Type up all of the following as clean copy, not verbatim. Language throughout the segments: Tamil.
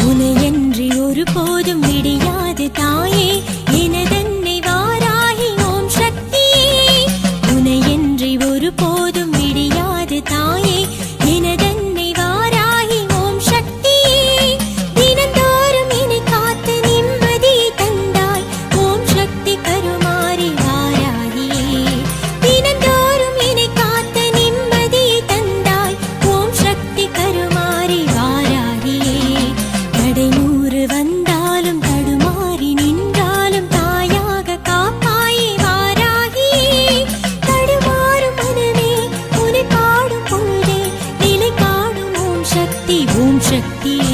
உனையன்றி ஒரு போதும் விடியாது தாயே எனதன்னை வாராகி ஓம் சக்தியே. உனையன்றி ஒரு போதும் விடியாது தாயே எனதன்னை வாராகி ஓம் சக்தியே. தினந்தோறும் என்னை காத்து நிம்மதியை தந்தாய் ஓம் சக்தி கருமாரி வாராகியே. தினந்தோறும் என்னை காத்து நிம்மதியை தந்தாய் ஓம் சக்தி கருமாரி வாராகியே. தடைநூறு வந்தாலும் தடுமாறி நின்றாலும் தாயாக காப்பாயே வாராகியே. தடுமாறும் மனமே உன்னை பாடும் பொழுதே நிலை காணும் ஓம் சக்தி ஓம் சக்தியே.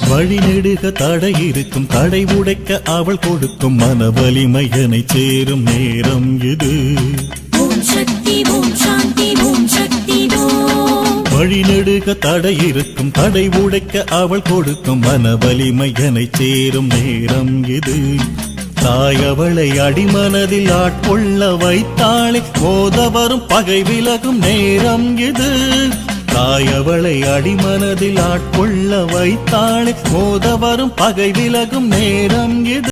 வழி நெடுக தடை இருக்கும் தடை உடைக்க அவள் கொடுக்கும் மன வலிமையனை சேரும் நேரம் இது. ஓம் சக்தி ஓம் சாந்தி ஓம் சக்தி ஓம். வழி நெடுக தடை இருக்கும் தடை உடைக்க அவள் கொடுக்கும் மன வலிமையனை சேரும் நேரம் இது. தாய் அவளை அடிமனதில் ஆட்கொள்ள வைத்தாளே மோத வரும் பகை விலகும் நேரம் இது. தாய் அவளை அடிமனதில் ஆட்கொள்ள வைத்தாளே மோத வரும் பகை விலகும் நேரம் இது.